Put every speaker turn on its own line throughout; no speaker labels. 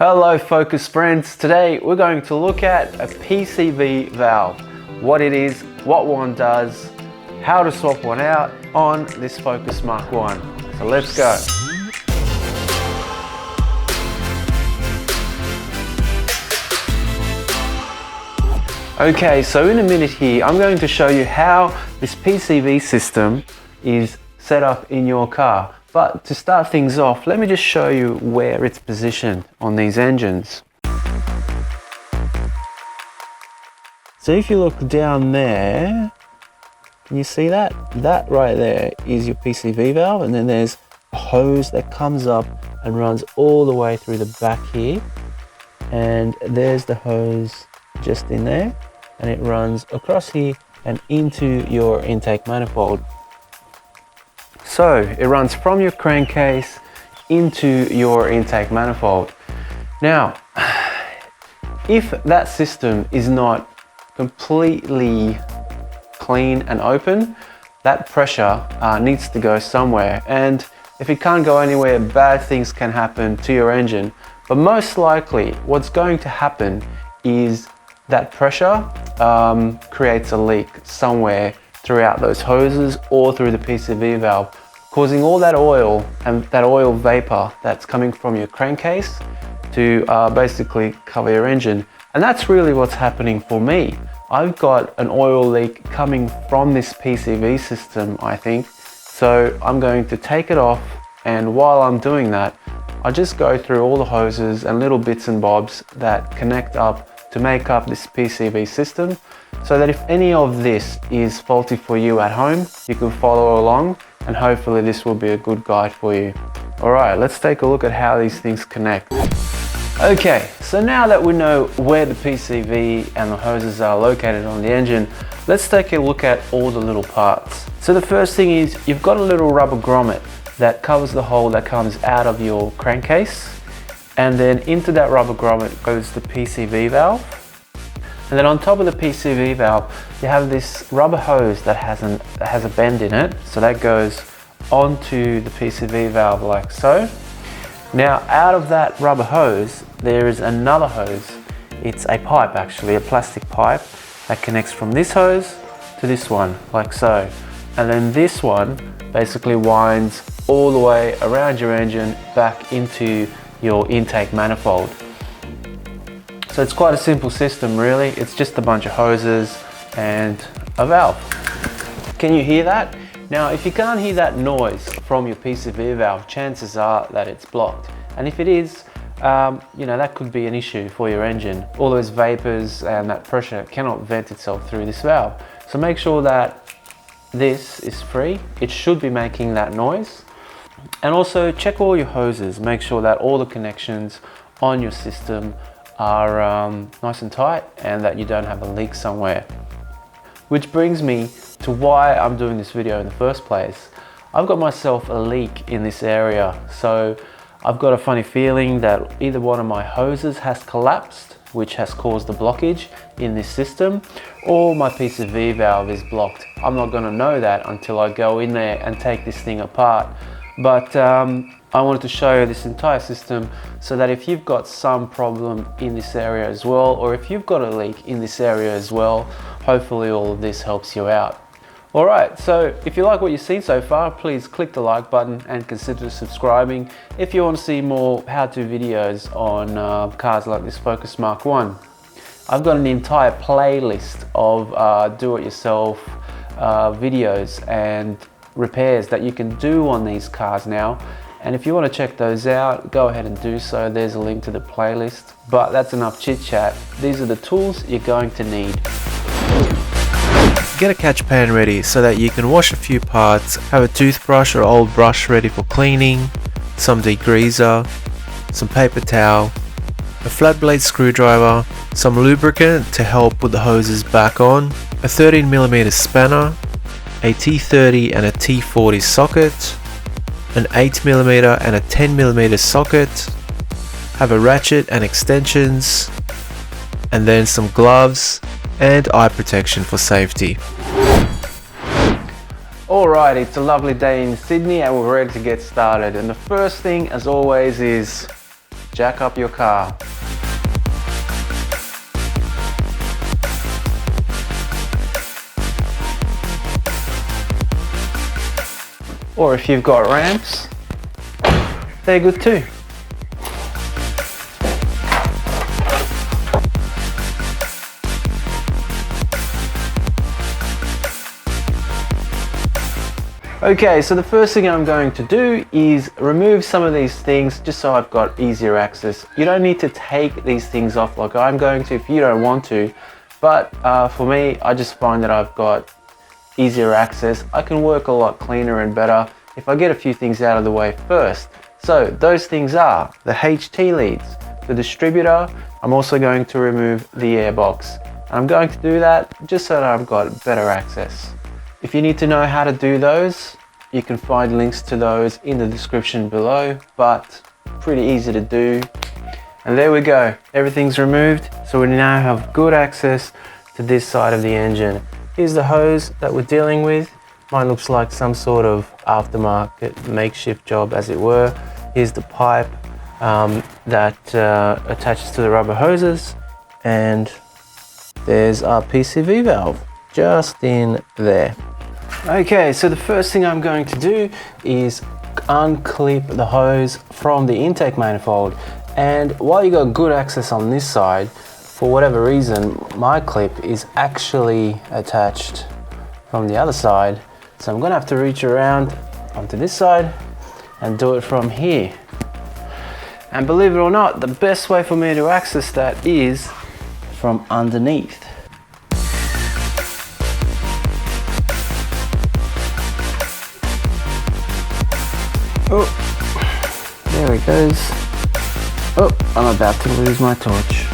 Hello Focus friends, today we're going to look at a PCV valve, what it is, what one does, how to swap one out on this Focus Mk1. So let's go. Okay, so in a minute here I'm going to show you how this PCV system is set up in your car. But to start things off, let me just show you where it's positioned on these engines. So if you look down there, can you see that? That right there is your PCV valve, and then there's a hose that comes up and runs all the way through the back here. And there's the hose just in there, and it runs across here and into your intake manifold. So it runs from your crankcase into your intake manifold. Now, if that system is not completely clean and open, that pressure needs to go somewhere. And if it can't go anywhere, bad things can happen to your engine. But most likely what's going to happen is that pressure creates a leak somewhere throughout those hoses or through the PCV valve, causing all that oil and that oil vapor that's coming from your crankcase to basically cover your engine. And that's really what's happening for me. I've got an oil leak coming from this PCV system, I think. So I'm going to take it off, and while I'm doing that, I just go through all the hoses and little bits and bobs that connect up to make up this PCV system, so that if any of this is faulty for you at home, you can follow along, and hopefully this will be a good guide for you. Alright, let's take a look at how these things connect. Okay, so now that we know where the PCV and the hoses are located on the engine, let's take a look at all the little parts. So the first thing is, you've got a little rubber grommet that covers the hole that comes out of your crankcase, and then into that rubber grommet goes the PCV valve. And then on top of the PCV valve, you have this rubber hose that has a bend in it. So that goes onto the PCV valve like so. Now out of that rubber hose, there is another hose. It's a pipe, actually, a plastic pipe that connects from this hose to this one, like so. And then this one basically winds all the way around your engine back into your intake manifold. So it's quite a simple system really. It's just a bunch of hoses and a valve. Can you hear that? Now if you can't hear that noise from your PCV valve, chances are that it's blocked. And if it is, you know, that could be an issue for your engine. All those vapors and that pressure cannot vent itself through this valve. So make sure that this is free. It should be making that noise. And also check all your hoses, make sure that all the connections on your system are nice and tight and that you don't have a leak somewhere. Which brings me to why I'm doing this video in the first place. I've got myself a leak in this area, so I've got a funny feeling that either one of my hoses has collapsed, which has caused the blockage in this system, or my PCV valve is blocked. I'm not going to know that until I go in there and take this thing apart. But I wanted to show you this entire system so that if you've got some problem in this area as well, or if you've got a leak in this area as well, hopefully all of this helps you out. Alright, so if you like what you've seen so far, please click the like button and consider subscribing if you want to see more how-to videos on cars like this Focus Mk1. I've got an entire playlist of do-it-yourself videos and repairs that you can do on these cars now, and if you want to check those out, go ahead and do so. There's a link to the playlist. But that's enough chit chat. These are the tools you're going to need.
Get a catch pan ready so that you can wash a few parts, have a toothbrush or old brush ready for cleaning, some degreaser, some paper towel, a flat blade screwdriver, some lubricant to help put the hoses back on, a 13mm spanner, a T30 and a T40 socket, an 8mm and a 10mm socket, have a ratchet and extensions, and then some gloves and eye protection for safety.
Alright, it's a lovely day in Sydney and we're ready to get started. And the first thing, as always, is jack up your car. Or if you've got ramps, they're good too. Okay, so the first thing I'm going to do is remove some of these things just so I've got easier access. You don't need to take these things off like I'm going to if you don't want to, but for me, I just find that I've got easier access. I can work a lot cleaner and better if I get a few things out of the way first. So those things are the HT leads, the distributor. I'm also going to remove the airbox. I'm going to do that just so that I've got better access. If you need to know how to do those, you can find links to those in the description below, but pretty easy to do. And there we go, everything's removed, so we now have good access to this side of the engine. Here's the hose that we're dealing with. Mine looks like some sort of aftermarket makeshift job, as it were. Here's the pipe that attaches to the rubber hoses, and there's our PCV valve just in there. Okay, so the first thing I'm going to do is unclip the hose from the intake manifold. And while you got good access on this side, for whatever reason, my clip is actually attached from the other side. So I'm gonna have to reach around onto this side and do it from here. And believe it or not, the best way for me to access that is from underneath. Oh, there it goes. Oh, I'm about to lose my torch.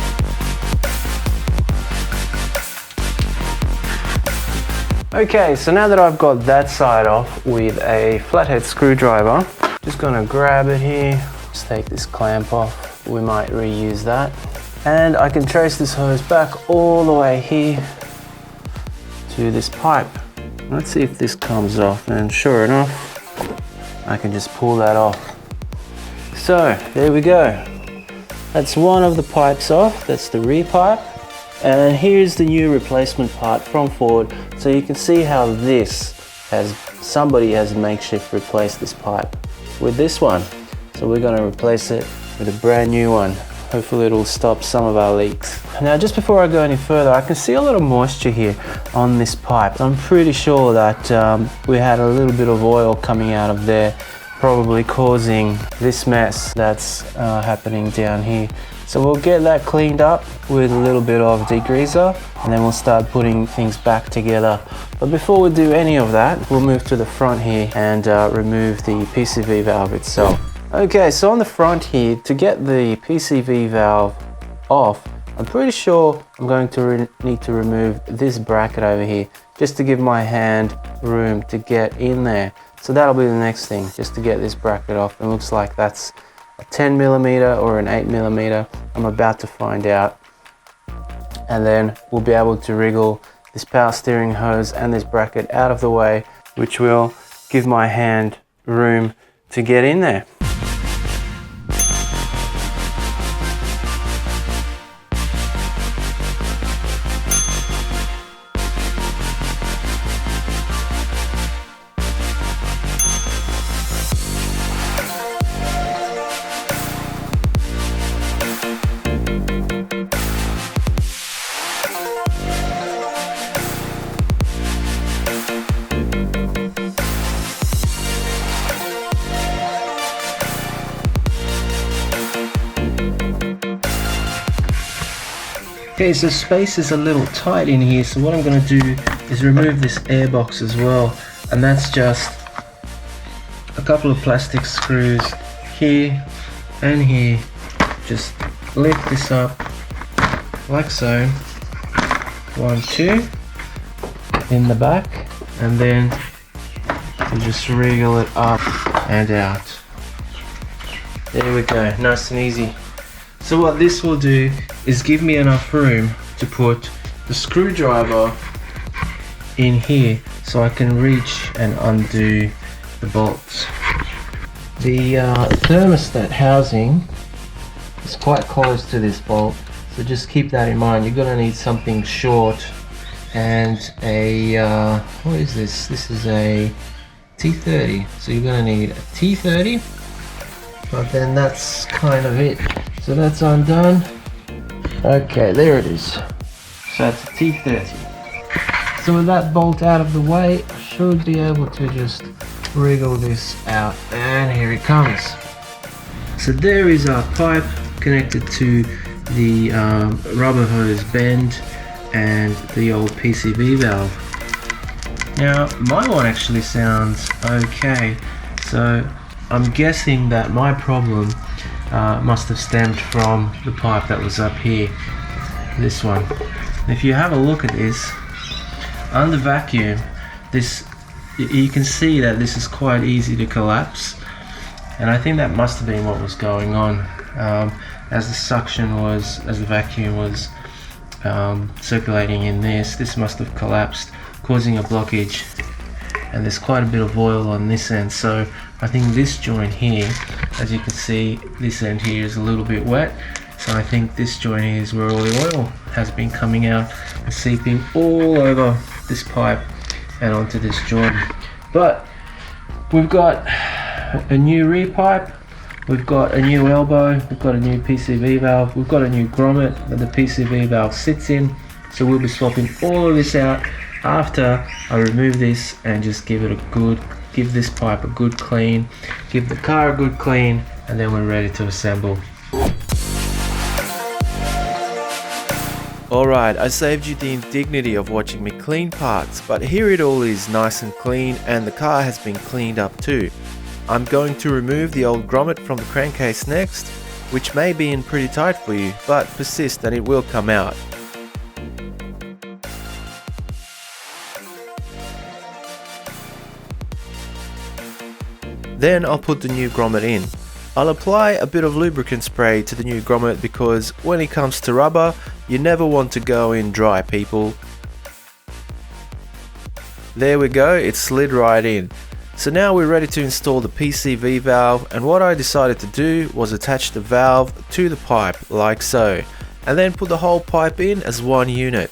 Okay, so now that I've got that side off with a flathead screwdriver, just gonna grab it here, just take this clamp off, we might reuse that. And I can trace this hose back all the way here to this pipe. Let's see if this comes off, and sure enough, I can just pull that off. So there we go. That's one of the pipes off, that's the rear pipe. And here's the new replacement part from Ford. So you can see how somebody has makeshift replaced this pipe with this one. So we're gonna replace it with a brand new one. Hopefully it'll stop some of our leaks. Now just before I go any further, I can see a little moisture here on this pipe. I'm pretty sure that we had a little bit of oil coming out of there, probably causing this mess that's happening down here. So we'll get that cleaned up with a little bit of degreaser, and then we'll start putting things back together. But before we do any of that, we'll move to the front here and remove the PCV valve itself. Okay, so on the front here, to get the PCV valve off, I'm pretty sure I'm going to need to remove this bracket over here, just to give my hand room to get in there. So that'll be the next thing, just to get this bracket off. It looks like that's a 10mm or an 8mm. I'm about to find out. And then we'll be able to wriggle this power steering hose and this bracket out of the way, which will give my hand room to get in there. Okay, so space is a little tight in here, so what I'm going to do is remove this airbox as well, and that's just a couple of plastic screws here and here. Just lift this up like so, 1, 2 in the back, and then you just wriggle it up and out. There we go, nice and easy. So what this will do is give me enough room to put the screwdriver in here so I can reach and undo the bolts. The thermostat housing is quite close to this bolt, so just keep that in mind. You're going to need something short and a what is this? This is a T30, so you're going to need a T30, but then that's kind of it. So that's undone. Okay, there it is. So that's a T30. So with that bolt out of the way, I should be able to just wriggle this out, and here it comes. So there is our pipe connected to the rubber hose bend and the old PCV valve. Now my one actually sounds okay, so I'm guessing that my problem must have stemmed from the pipe that was up here, this one. If you have a look at this, under vacuum, you can see that this is quite easy to collapse, and I think that must have been what was going on. As the vacuum was circulating in this must have collapsed, causing a blockage, and there's quite a bit of oil on this end. So I think this joint here, as you can see, this end here is a little bit wet, so I think this joint here is where all the oil has been coming out and seeping all over this pipe and onto this joint. But we've got a new rear pipe, we've got a new elbow, we've got a new PCV valve, we've got a new grommet that the PCV valve sits in, so we'll be swapping all of this out after I remove this and just give this pipe a good clean, give the car a good clean, and then we're ready to assemble.
Alright, I saved you the indignity of watching me clean parts, but here it all is nice and clean, and the car has been cleaned up too. I'm going to remove the old grommet from the crankcase next, which may be in pretty tight for you, but persist and it will come out. Then I'll put the new grommet in. I'll apply a bit of lubricant spray to the new grommet because when it comes to rubber, you never want to go in dry, people. There we go, it slid right in. So now we're ready to install the PCV valve, and what I decided to do was attach the valve to the pipe like so, and then put the whole pipe in as one unit.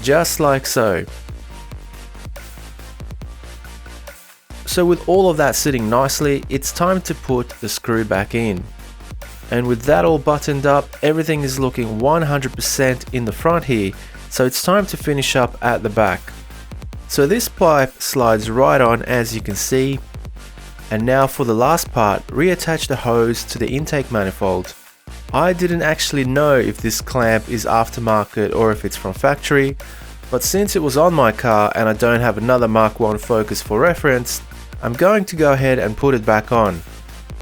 Just like so. So with all of that sitting nicely, it's time to put the screw back in. And with that all buttoned up, everything is looking 100% in the front here, so it's time to finish up at the back. So this pipe slides right on, as you can see. And now for the last part, reattach the hose to the intake manifold. I didn't actually know if this clamp is aftermarket or if it's from factory, but since it was on my car and I don't have another Mk1 Focus for reference, I'm going to go ahead and put it back on.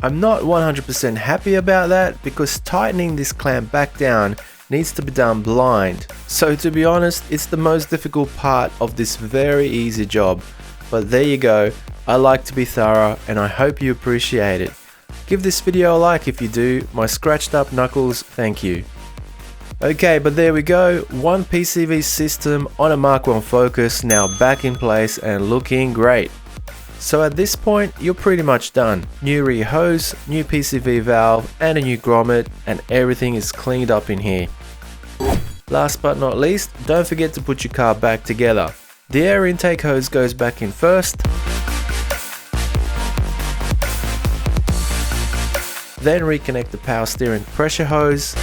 I'm not 100% happy about that because tightening this clamp back down needs to be done blind. So to be honest, it's the most difficult part of this very easy job. But there you go, I like to be thorough and I hope you appreciate it. Give this video a like if you do, my scratched up knuckles thank you. Okay, but there we go, one PCV system on a Mk1 Focus now back in place and looking great. So at this point, you're pretty much done. New rear hose, new PCV valve, and a new grommet, and everything is cleaned up in here. Last but not least, don't forget to put your car back together. The air intake hose goes back in first. Then reconnect the power steering pressure hose.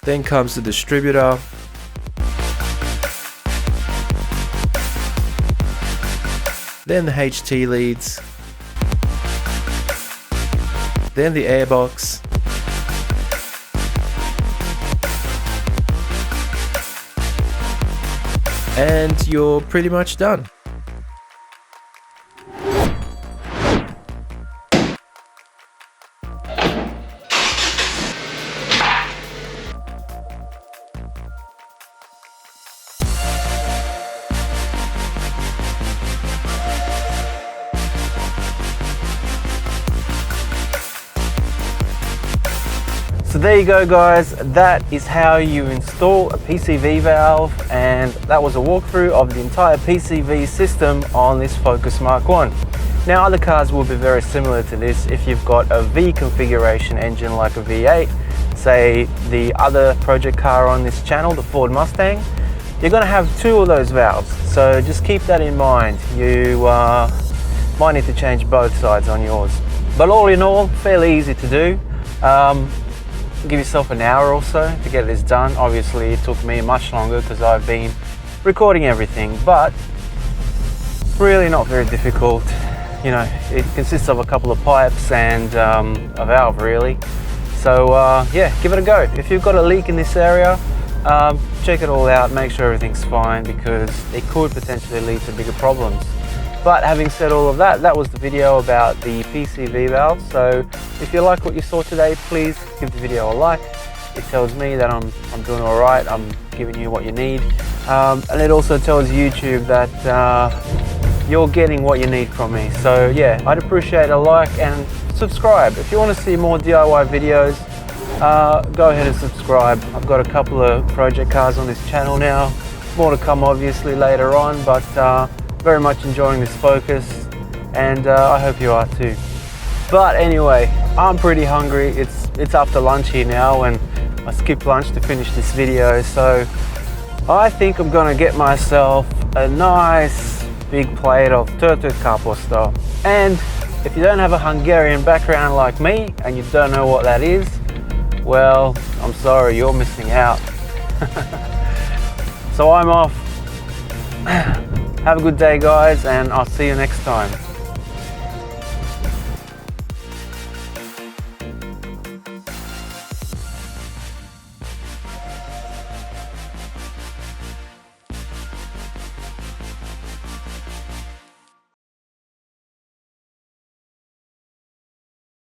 Then comes the distributor. Then the HT leads, then the airbox, and you're pretty much done.
So there you go guys, that is how you install a PCV valve, and that was a walkthrough of the entire PCV system on this Focus Mk1. Now other cars will be very similar to this. If you've got a V configuration engine like a V8, say the other project car on this channel, the Ford Mustang, you're going to have 2 of those valves. So just keep that in mind. You might need to change both sides on yours. But all in all, fairly easy to do. Give yourself an hour or so to get this done. Obviously it took me much longer because I've been recording everything, but really not very difficult. You know, it consists of a couple of pipes and a valve really. So yeah, give it a go. If you've got a leak in this area, check it all out, make sure everything's fine, because it could potentially lead to bigger problems. But having said all of that, that was the video about the PCV valve. So if you like what you saw today, please give the video a like. It tells me that I'm doing all right, I'm giving you what you need. And it also tells YouTube that you're getting what you need from me. So yeah, I'd appreciate a like and subscribe. If you want to see more DIY videos, go ahead and subscribe. I've got a couple of project cars on this channel now. More to come obviously later on, but very much enjoying this Focus, and I hope you are too. But anyway, I'm pretty hungry. It's after lunch here now, and I skipped lunch to finish this video, so I think I'm gonna get myself a nice big plate of törtött káposzta. And if you don't have a Hungarian background like me and you don't know what that is, well, I'm sorry, you're missing out. So I'm off. Have a good day guys, and I'll see you next time.